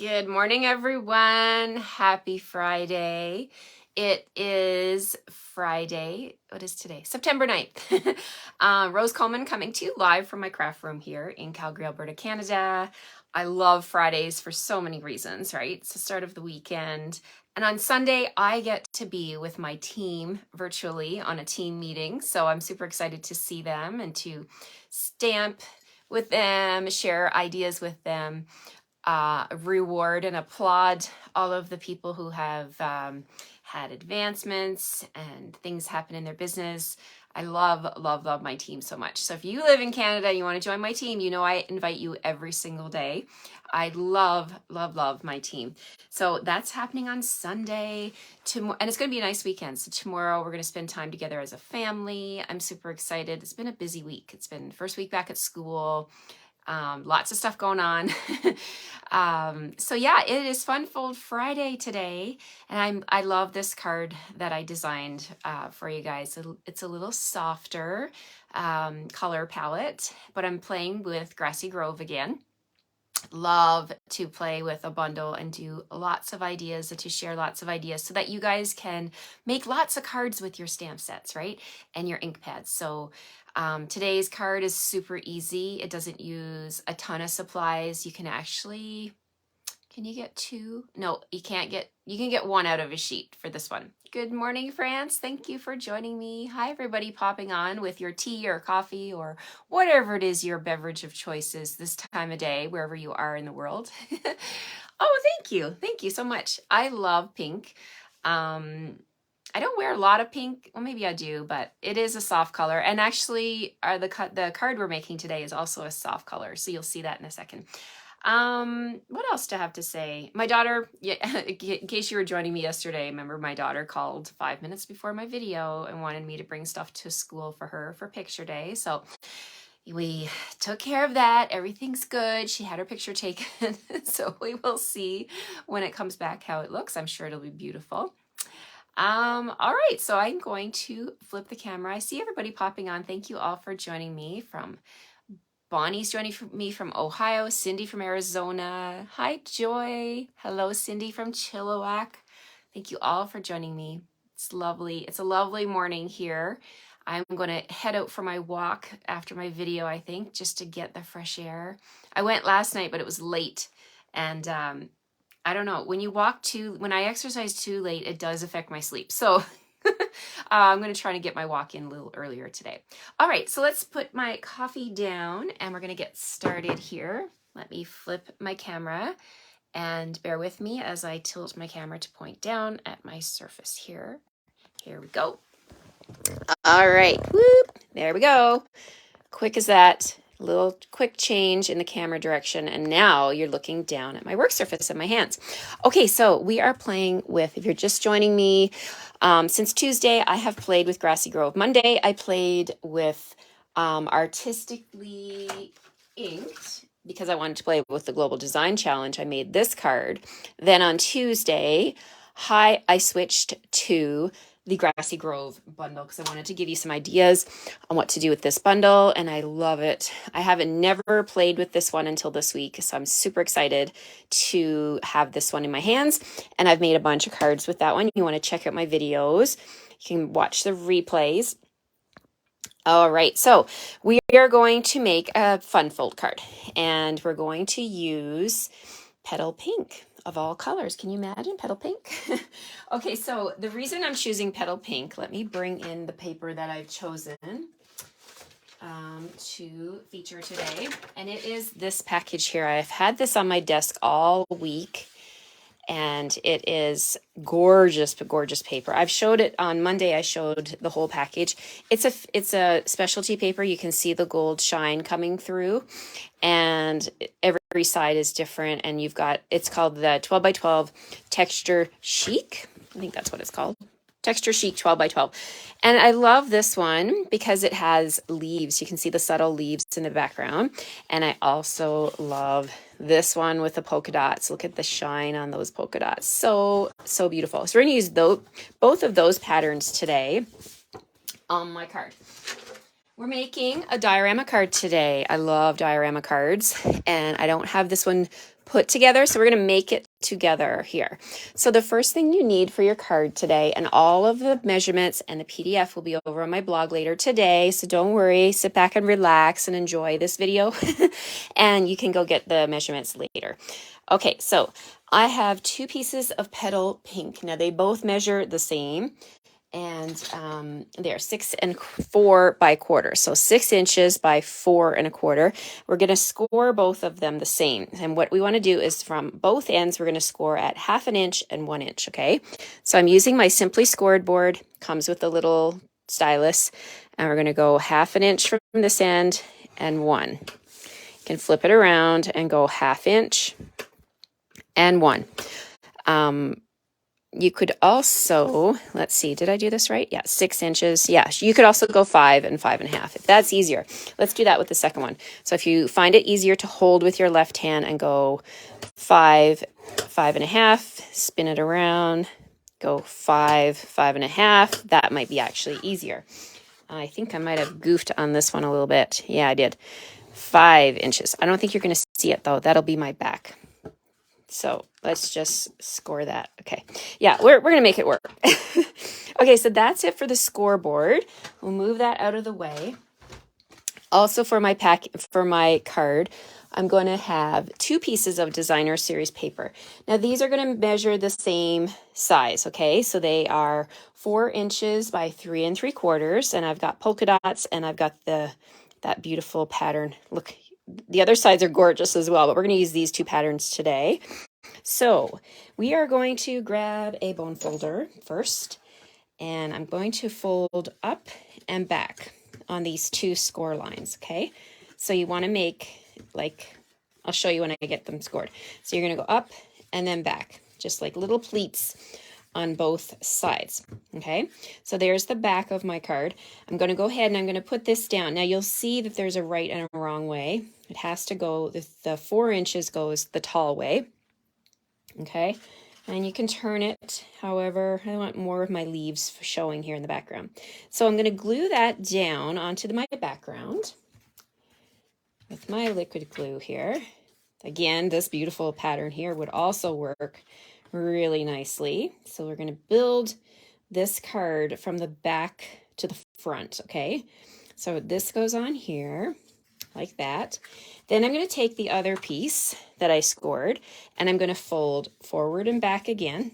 Good morning, everyone. Happy Friday. It is Friday. What is today? September 9th. Rose Coleman coming to you live from my craft room here in Calgary, Alberta, Canada. I love Fridays for so many reasons, right? It's the start of the weekend. And on Sunday, I get to be with my team virtually on a team meeting. So I'm super excited to see them and to stamp with them, share ideas with them. Reward and applaud all of the people who have had advancements and things happen in their business. I love my team so much. So if you live in Canada and you want to join my team, you know I invite you every single day. I love my team. So that's happening on Sunday. And it's going to be a nice weekend. So tomorrow we're going to spend time together as a family. I'm super excited. It's been a busy week. It's been first week back at school. Lots of stuff going on. So yeah, it is Fun Fold Friday today. And I love this card that I designed for you guys. It's a little softer color palette, but I'm playing with Grassy Grove again. Love to play with a bundle and do lots of ideas and to share lots of ideas so that you guys can make lots of cards with your stamp sets, right? And your ink pads. So today's card is super easy. It doesn't use a ton of supplies. You can actually, can you get two? No, you can't get, you can get one out of a sheet for this one. Good morning, France. Thank you for joining me. Hi, everybody popping on with your tea or coffee or whatever it is your beverage of choice is this time of day, wherever you are in the world. Oh, thank you. Thank you so much. I love pink. I don't wear a lot of pink. Well, maybe I do, but it is a soft color. And actually, the card we're making today is also a soft color. So you'll see that in a second. What else to have to say? My daughter, yeah, in case you were joining me yesterday, remember my daughter called 5 minutes before my video and wanted me to bring stuff to school for her for picture day. So we took care of that. Everything's good. She had her picture taken. So we will see when it comes back how it looks. I'm sure it'll be beautiful. All right, so I'm going to flip the camera. I see everybody popping on. Thank you all for joining me. From Bonnie's joining me from Ohio, Cindy from Arizona. Hi, Joy. Hello, Cindy from Chilliwack. Thank you all for joining me. It's lovely. It's a lovely morning here. I'm going to head out for my walk after my video, I think, just to get the fresh air. I went last night, but it was late. And I don't know, when I exercise too late, it does affect my sleep. So I'm going to try to get my walk in a little earlier today. All right, so let's put my coffee down and we're going to get started here. Let me flip my camera and bear with me as I tilt my camera to point down at my surface here. Here we go. All right, whoop, there we go. Quick as that. A little quick change in the camera direction, and now you're looking down at my work surface and my hands. Okay, so we are playing with, if you're just joining me, since Tuesday, I have played with Grassy Grove. Monday, I played with Artistically Inked, because I wanted to play with the Global Design Challenge. I made this card. Then on Tuesday, I switched to the Grassy Grove bundle because I wanted to give you some ideas on what to do with this bundle, and I love it. I haven't never played with this one until this week, so I'm super excited to have this one in my hands, and I've made a bunch of cards with that one. You want to check out my videos. You can watch the replays. All right, so we are going to make a fun fold card, and we're going to use Petal Pink of all colors. Can you imagine Petal Pink? Okay, so the reason I'm choosing Petal Pink, let me bring in the paper that I've chosen to feature today. And it is this package here. I've had this on my desk all week, and it is gorgeous paper. I've showed it on Monday. I showed the whole package. It's a specialty paper. You can see the gold shine coming through, and every side is different. And it's called the 12 by 12 Texture Chic. I think that's what it's called. Texture Chic 12 by 12. And I love this one because it has leaves. You can see the subtle leaves in the background. And I also love this one with the polka dots. Look at the shine on those polka dots. So beautiful. So we're going to use both of those patterns today on my card. We're making a diorama card today. I love diorama cards, and I don't have this one put together. So we're going to make it together here. So the first thing you need for your card today, and all of the measurements and the PDF will be over on my blog later today. So don't worry, sit back and relax and enjoy this video. And you can go get the measurements later. Okay, so I have 2 pieces of petal pink. Now they both measure the same. And they're 6 and 4 by quarter, so 6 inches by 4 and a quarter. We're going to score both of them the same, and what we want to do is from both ends we're going to score at 1/2 inch and 1 inch. Okay, so I'm using my Simply Scored board, comes with a little stylus, and we're going to go 1/2 inch from this end and 1. You can flip it around and go 1/2 inch and 1. You could also, let's see, did I do this right? Yeah, 6 inches. Yeah, you could also go 5 and 5.5 if that's easier. Let's do that with the second one. So if you find it easier to hold with your left hand and go 5, 5.5, spin it around, go 5, 5.5, that might be actually easier. I think I might have goofed on this one a little bit. Yeah, I did. 5 inches. I don't think you're going to see it though. That'll be my back. So let's just score that. Okay. Yeah, we're going to make it work. Okay, so that's it for the scoreboard. We'll move that out of the way. Also for my card, I'm going to have 2 pieces of designer series paper. Now these are going to measure the same size. Okay, so they are 4 inches by 3 3/4, and I've got polka dots, and I've got that beautiful pattern. Look, the other sides are gorgeous as well, but we're going to use these 2 patterns today. So we are going to grab a bone folder first, and I'm going to fold up and back on these 2 score lines. Okay, so you want to make, like, I'll show you when I get them scored. So you're going to go up and then back, just like little pleats on both sides. Okay, so there's the back of my card. I'm going to go ahead and I'm going to put this down. Now you'll see that there's a right and a wrong way. It has to go, the 4 inches goes the tall way. Okay, and you can turn it however. I want more of my leaves showing here in the background. So I'm going to glue that down onto my background with my liquid glue here. Again, this beautiful pattern here would also work really nicely. So we're going to build this card from the back to the front. Okay, so this goes on here like that. Then I'm going to take the other piece that I scored, and I'm going to fold forward and back again,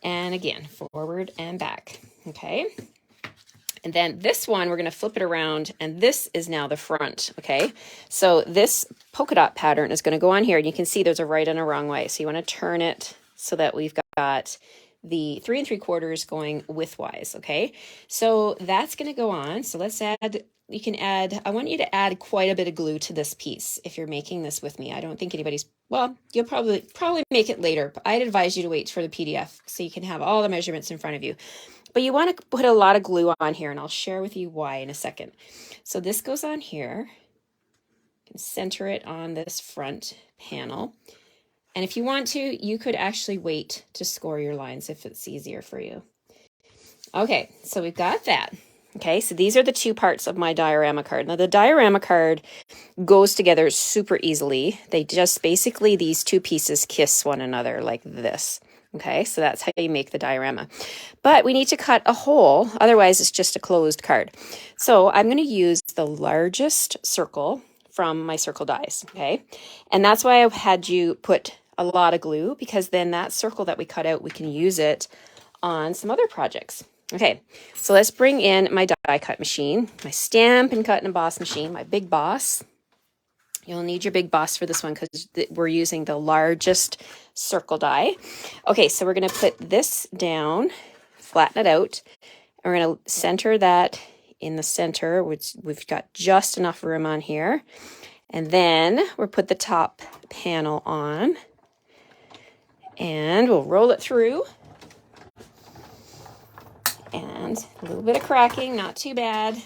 and again forward and back. Okay, and then this one we're going to flip it around, and this is now the front. Okay, so this polka dot pattern is going to go on here, and you can see there's a right and a wrong way, so you want to turn it so that we've got the 3 3/4 going widthwise. Okay, so that's going to go on. So let's add, you can add, I want you to add quite a bit of glue to this piece if you're making this with me. I don't think anybody's, well, you'll probably make it later, but I'd advise you to wait for the PDF so you can have all the measurements in front of you. But you want to put a lot of glue on here, and I'll share with you why in a second. So this goes on here. You can center it on this front panel. And if you want to, you could actually wait to score your lines if it's easier for you. Okay, so we've got that. Okay, so these are the 2 parts of my diorama card. Now the diorama card goes together super easily. They just basically, these 2 pieces kiss one another like this. Okay, so that's how you make the diorama. But we need to cut a hole, otherwise it's just a closed card. So I'm going to use the largest circle from my circle dies. Okay, and that's why I've had you put a lot of glue, because then that circle that we cut out, we can use it on some other projects. Okay, so let's bring in my die cut machine, my Stampin' Cut and Emboss machine, my Big Boss. You'll need your Big Boss for this one because we're using the largest circle die. Okay, so we're going to put this down, flatten it out, and we're going to center that in the center, which we've got just enough room on here. And then we'll put the top panel on, and we'll roll it through. And a little bit of cracking, not too bad.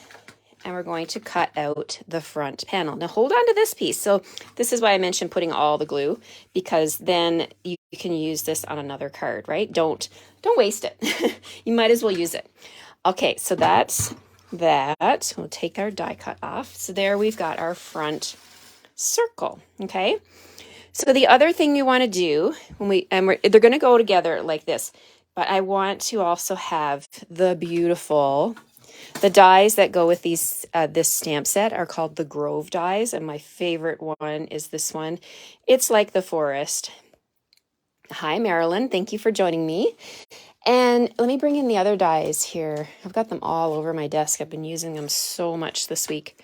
And we're going to cut out the front panel. Now hold on to this piece. So this is why I mentioned putting all the glue, because then you can use this on another card, right? Don't waste it. You might as well use it. Okay, so that's that. We'll take our die cut off. So there we've got our front circle, okay? So the other thing we want to do when they're going to go together like this, but I want to also have the dies that go with these this stamp set are called the Grove dies, and my favorite one is this one. It's like the forest. Hi, Marilyn. Thank you for joining me. And let me bring in the other dies here. I've got them all over my desk. I've been using them so much this week.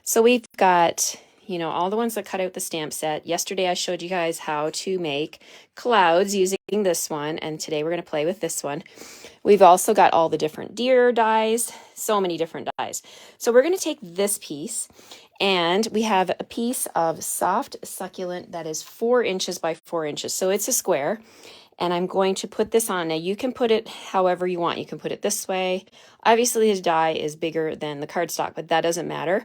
So we've got, you know, all the ones that cut out the stamp set. Yesterday I showed you guys how to make clouds using this one, and today we're going to play with this one. We've also got all the different deer dies, so many different dies. So we're going to take this piece, and we have a piece of soft succulent that is 4 inches by 4 inches. So it's a square. And I'm going to put this on. Now you can put it however you want. You can put it this way. Obviously his die is bigger than the cardstock, but that doesn't matter.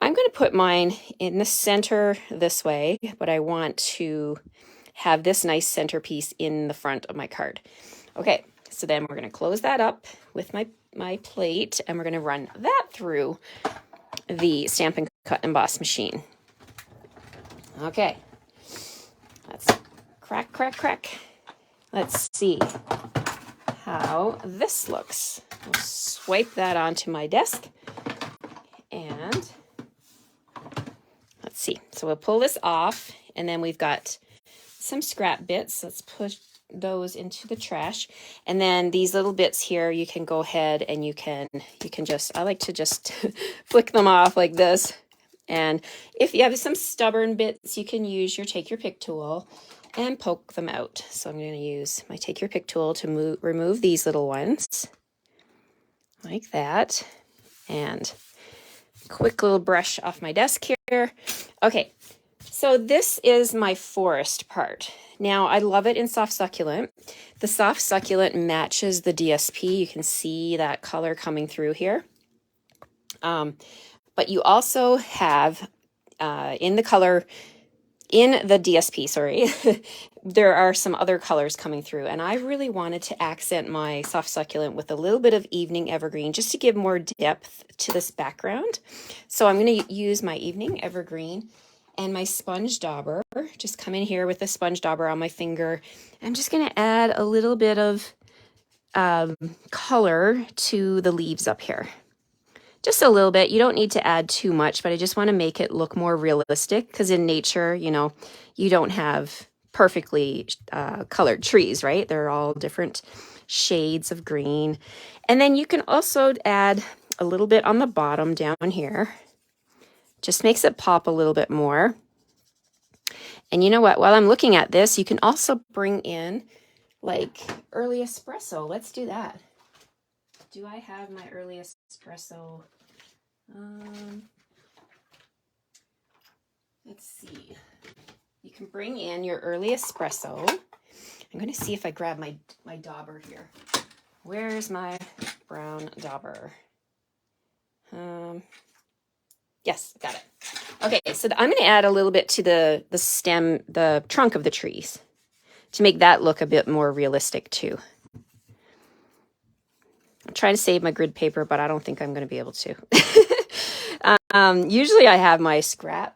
I'm going to put mine in the center this way, but I want to have this nice centerpiece in the front of my card. Okay, so then we're going to close that up with my plate, and we're going to run that through the Stampin' Cut Emboss machine. Okay, let's crack, crack, crack. Let's see how this looks. I'll swipe that onto my desk, and let's see. So we'll pull this off, and then we've got some scrap bits. Let's push those into the trash. And then these little bits here, you can go ahead and you can just, I like to just flick them off like this. And if you have some stubborn bits, you can use your take your pick tool and poke them out. So I'm going to use my take your pick tool to remove these little ones like that. And quick little brush off my desk here. Okay, so this is my forest part. Now I love it in soft succulent. The soft succulent matches the DSP. You can see that color coming through here. But you also have in the DSP, sorry, there are some other colors coming through, and I really wanted to accent my soft succulent with a little bit of evening evergreen just to give more depth to this background. So I'm going to use my evening evergreen and my sponge dauber. Just come in here with the sponge dauber on my finger. I'm just going to add a little bit of color to the leaves up here. Just a little bit. You don't need to add too much, but I just want to make it look more realistic, because in nature, you know, you don't have perfectly colored trees, right? They're all different shades of green. And then you can also add a little bit on the bottom down here. Just makes it pop a little bit more. And you know what? While I'm looking at this, you can also bring in like early espresso. Let's do that. Do I have my early espresso? Let's see. You can bring in your early espresso. I'm going to see if I grab my dauber here. Where's my brown dauber? Yes, got it. Okay, so I'm going to add a little bit to the stem, the trunk of the trees, to make that look a bit more realistic too. I'm trying to save my grid paper, but I don't think I'm going to be able to. Usually I have my scrap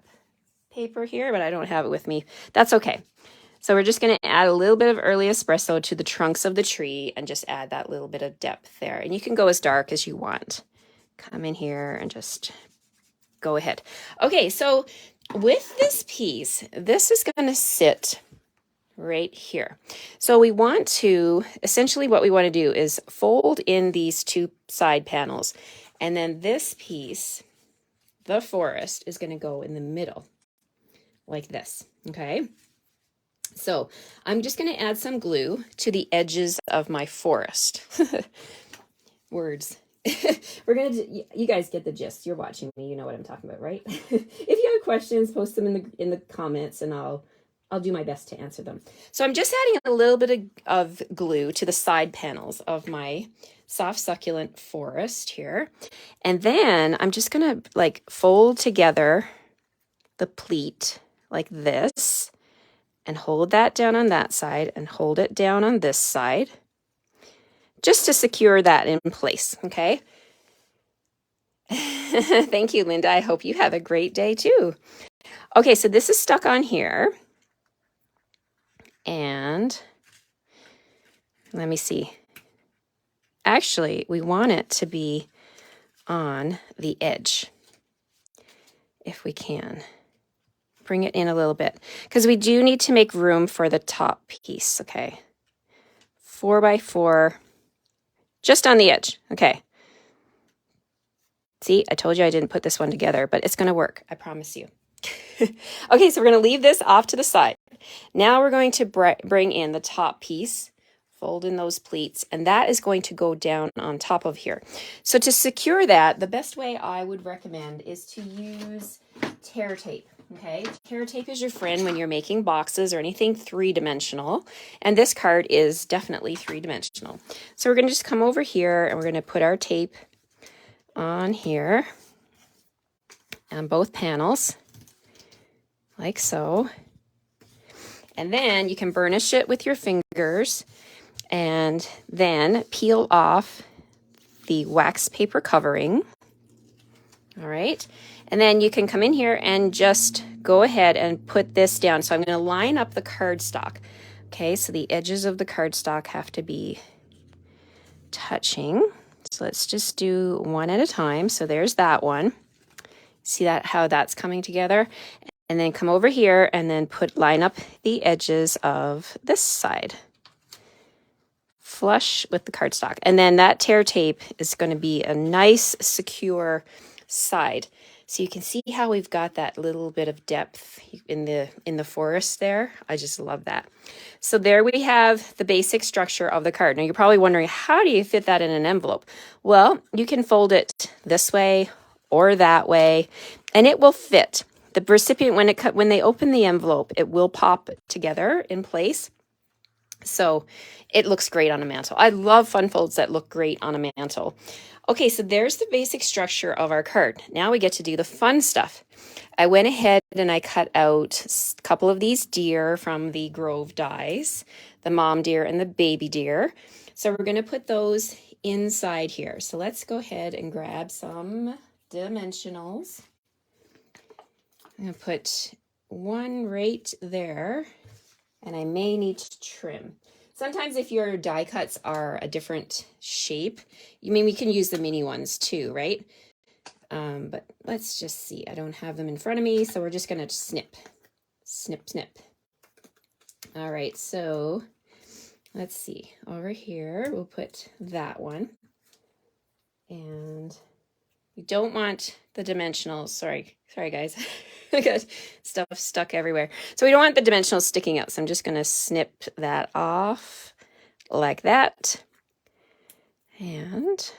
paper here, but I don't have it with me. That's okay. So we're just going to add a little bit of early espresso to the trunks of the tree and just add that little bit of depth there. And you can go as dark as you want. Come in here and just go ahead. Okay, so with this piece, this is going to sit right here. So we want to, essentially what we want to do is fold in these two side panels. And then this piece, the forest, is going to go in the middle like this, okay? So I'm just going to add some glue to the edges of my forest. Words. We're going to, you guys get the gist. You're watching me. You know what I'm talking about, right? If you have questions, post them in the comments, and I'll do my best to answer them. So I'm just adding a little bit of glue to the side panels of my soft succulent forest here. And then I'm just going to like fold together the pleat like this and hold that down on that side and hold it down on this side, just to secure that in place, okay? Thank you, Linda. I hope you have a great day too. Okay, so this is stuck on here. And let me see. Actually, we want it to be on the edge, if we can. Bring it in a little bit, because we do need to make room for the top piece, okay? 4 by 4, just on the edge, okay. See, I told you I didn't put this one together, but it's gonna work, I promise you. Okay, so we're gonna leave this off to the side. Now we're going to bring in the top piece, fold in those pleats, and that is going to go down on top of here. So to secure that, the best way I would recommend is to use tear tape. Okay, tear tape is your friend when you're making boxes or anything three-dimensional, and this card is definitely three-dimensional. So we're going to just come over here and we're going to put our tape on here on both panels, like so. And then you can burnish it with your fingers and then peel off the wax paper covering. All right. And then you can come in here and just go ahead and put this down. So I'm going to line up the cardstock. Okay, so the edges of the cardstock have to be touching. So let's just do one at a time. So there's that one. See that, how that's coming together? And then come over here and then line up the edges of this side. Flush with the cardstock. And then that tear tape is going to be a nice, secure side. So you can see how we've got that little bit of depth in the forest there. I just love that. So there we have the basic structure of the card. Now you're probably wondering, how do you fit that in an envelope? Well, you can fold it this way or that way, and it will fit. The recipient, when they open the envelope, it will pop together in place. So it looks great on a mantle. I love fun folds that look great on a mantle. Okay, so there's the basic structure of our card. Now we get to do the fun stuff. I went ahead and I cut out a couple of these deer from the Grove dies, the mom deer and the baby deer. So we're going to put those inside here. So let's go ahead and grab some dimensionals. I'm going to put one right there, and I may need to trim. Sometimes if your die cuts are a different shape, we can use the mini ones too, right? But let's just see. I don't have them in front of me, so we're just going to snip, snip, snip. All right, so let's see. Over here, we'll put that one. And we don't want the dimensionals. Sorry guys. I got stuff stuck everywhere. So we don't want the dimensionals sticking out. So I'm just going to snip that off like that. And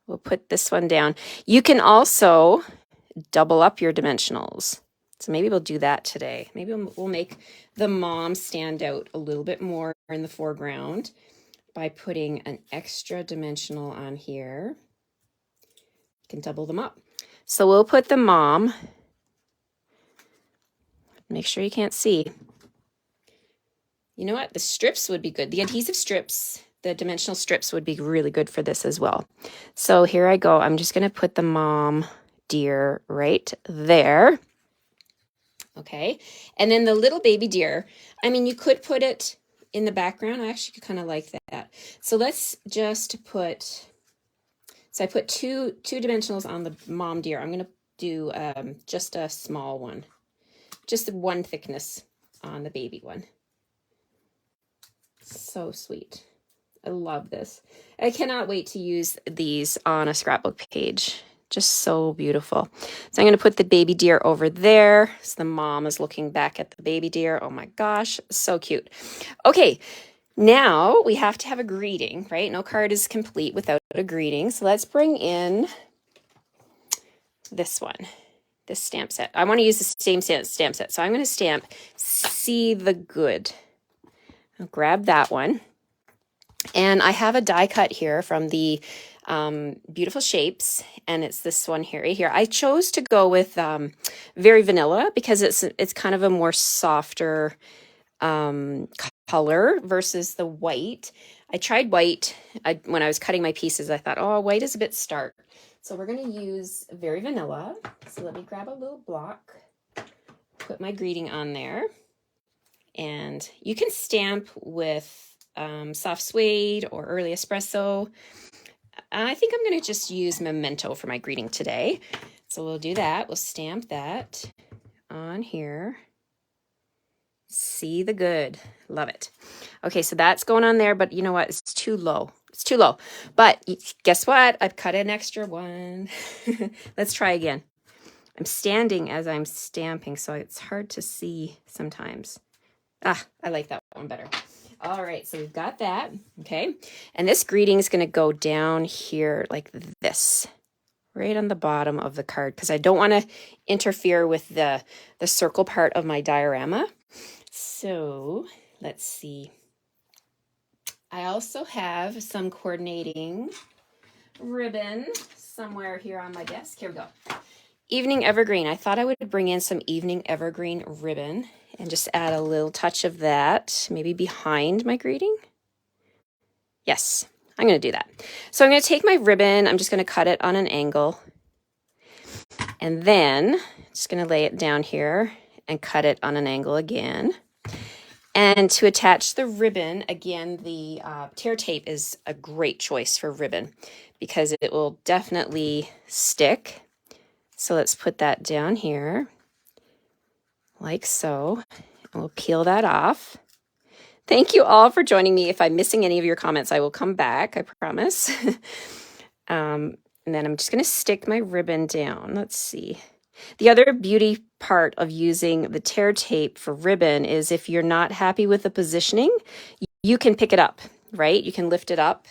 we'll put this one down. You can also double up your dimensionals. So maybe we'll do that today. Maybe we'll make the mom stand out a little bit more in the foreground by putting an extra dimensional on here. You can double them up. So we'll put the mom. Make sure you can't see. You know what? The strips would be good. The adhesive strips, the dimensional strips would be really good for this as well. So here I go. I'm just going to put the mom deer right there. Okay. And then the little baby deer, you could put it in the background. I actually kind of like that. So let's just put, I put two dimensionals on the mom deer. I'm going to do just a small one. Just one thickness on the baby one. So sweet. I love this. I cannot wait to use these on a scrapbook page. Just so beautiful. So I'm going to put the baby deer over there. So the mom is looking back at the baby deer. Oh my gosh, so cute. Okay, now we have to have a greeting, right? No card is complete without a greeting. So let's bring in this one. This stamp set. I want to use the same stamp set. So I'm going to stamp See the Good. I'll grab that one. And I have a die cut here from the Beautiful Shapes. And it's this one here, right here. I chose to go with Very Vanilla because it's kind of a more softer color versus the white. I tried white. When I was cutting my pieces, I thought, oh, white is a bit stark. So we're going to use Very Vanilla. So let me grab a little block put my greeting on there. And you can stamp with soft suede or early espresso. I think I'm going to just use Memento for my greeting today. So we'll do that. We'll stamp that on here. See the good. Love it. Okay, so that's going on there, but you know what? It's too low. It's too low. But guess what? I've cut an extra one. Let's try again. I'm standing as I'm stamping, so it's hard to see sometimes. Ah, I like that one better. All right, so we've got that, okay? And this greeting is going to go down here like this, right on the bottom of the card, because I don't want to interfere with the circle part of my diorama. So let's see. I also have some coordinating ribbon somewhere here on my desk. Here we go. Evening evergreen. I thought I would bring in some evening evergreen ribbon and just add a little touch of that, maybe behind my greeting. Yes, I'm going to do that. So I'm going to take my ribbon. I'm just going to cut it on an angle. And then I'm just going to lay it down here and cut it on an angle again. And to attach the ribbon, again, the tear tape is a great choice for ribbon because it will definitely stick. So let's put that down here like so. And we'll peel that off. Thank you all for joining me. If I'm missing any of your comments, I will come back, I promise. And then I'm just going to stick my ribbon down. Let's see. The other beauty part of using the tear tape for ribbon is if you're not happy with the positioning, you can pick it up, right? You can lift it up.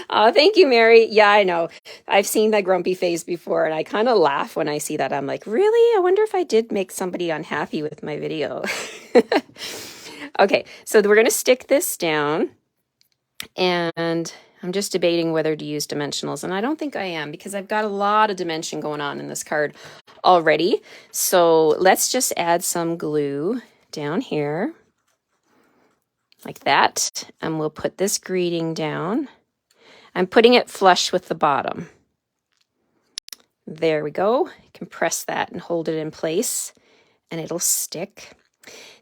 Oh, thank you, Mary. Yeah, I know. I've seen that grumpy face before, and I kind of laugh when I see that. I'm like, really? I wonder if I did make somebody unhappy with my video. Okay, so we're going to stick this down, and I'm just debating whether to use dimensionals, and I don't think I am because I've got a lot of dimension going on in this card already. So let's just add some glue down here. Like that, and we'll put this greeting down. I'm putting it flush with the bottom. There we go. You can press that and hold it in place, and it'll stick.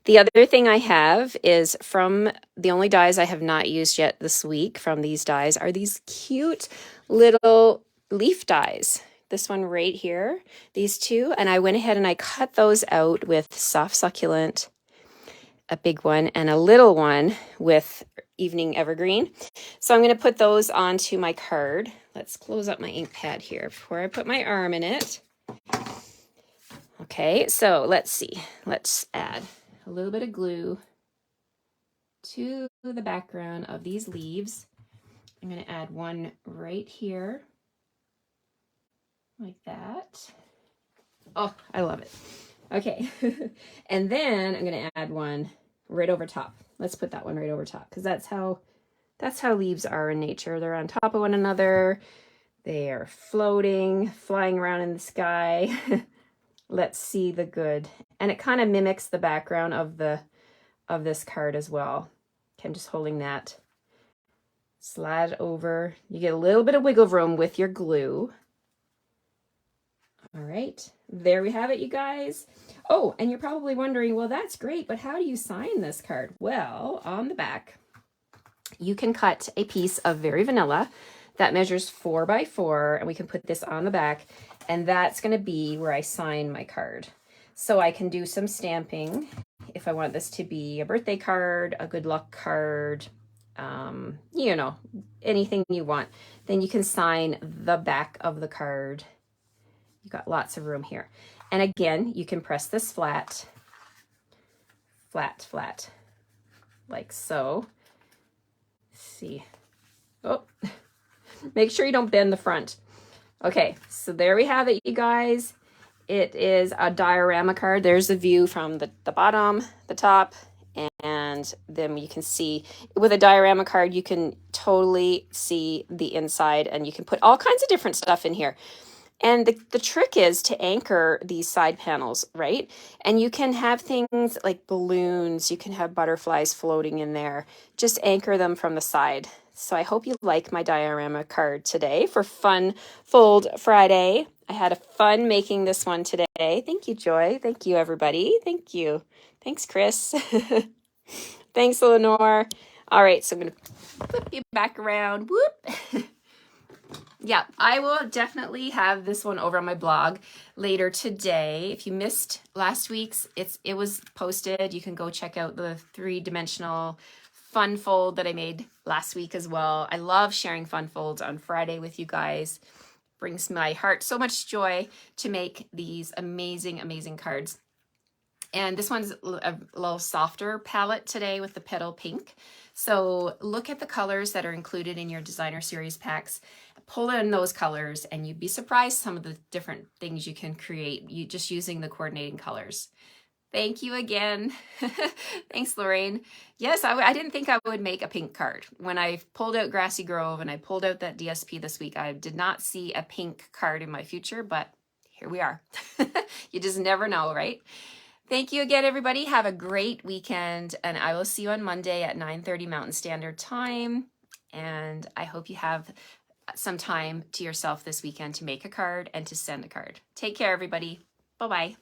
The other thing I have is from the only dies I have not used yet this week from these dies are these cute little leaf dies. This one right here, these two, and I went ahead and I cut those out with soft succulent, a big one, and a little one with evening evergreen. So I'm going to put those onto my card. Let's close up my ink pad here before I put my arm in it. Okay, so let's see. Let's add a little bit of glue to the background of these leaves. I'm going to add one right here, like that. Oh, I love it. Okay, and then I'm going to add one right over top. Let's put that one right over top because that's how leaves are in nature. They're on top of one another. They are floating, flying around in the sky. Let's see the good. And it kind of mimics the background of this card as well. Okay, I'm just holding that. Slide over. You get a little bit of wiggle room with your glue. All right, there we have it, you guys. Oh, and you're probably wondering, well, that's great, but how do you sign this card? Well, on the back, you can cut a piece of Very Vanilla that measures 4 by 4, and we can put this on the back, and that's going to be where I sign my card. So I can do some stamping if I want this to be a birthday card, a good luck card, you know, anything you want. Then you can sign the back of the card. You've got lots of room here. And again, you can press this flat, flat, flat, like so. See. Oh, make sure you don't bend the front. Okay, so there we have it, you guys. It is a diorama card. There's a view from the bottom, the top, and then you can see with a diorama card, you can totally see the inside, and you can put all kinds of different stuff in here. And the trick is to anchor these side panels, right? And you can have things like balloons, you can have butterflies floating in there. Just anchor them from the side. So I hope you like my diorama card today for Fun Fold Friday. I had a fun making this one today. Thank you, Joy. Thank you, everybody. Thank you. Thanks, Chris. Thanks, Eleanor. All right, so I'm going to flip you back around. Whoop. Yeah, I will definitely have this one over on my blog later today. If you missed last week's, it was posted. You can go check out the 3-dimensional fun fold that I made last week as well. I love sharing fun folds on Friday with you guys. Brings my heart so much joy to make these amazing, amazing cards. And this one's a little softer palette today with the petal pink. So look at the colors that are included in your designer series packs. Pull in those colors and you'd be surprised some of the different things you can create just using the coordinating colors. Thank you again. Thanks, Lorraine. Yes, I didn't think I would make a pink card. When I pulled out Grassy Grove and I pulled out that DSP this week, I did not see a pink card in my future, but here we are. You just never know, right? Thank you again, everybody. Have a great weekend, and I will see you on Monday at 9:30 Mountain Standard Time. And I hope you have some time to yourself this weekend to make a card and to send a card. Take care, everybody. Bye-bye.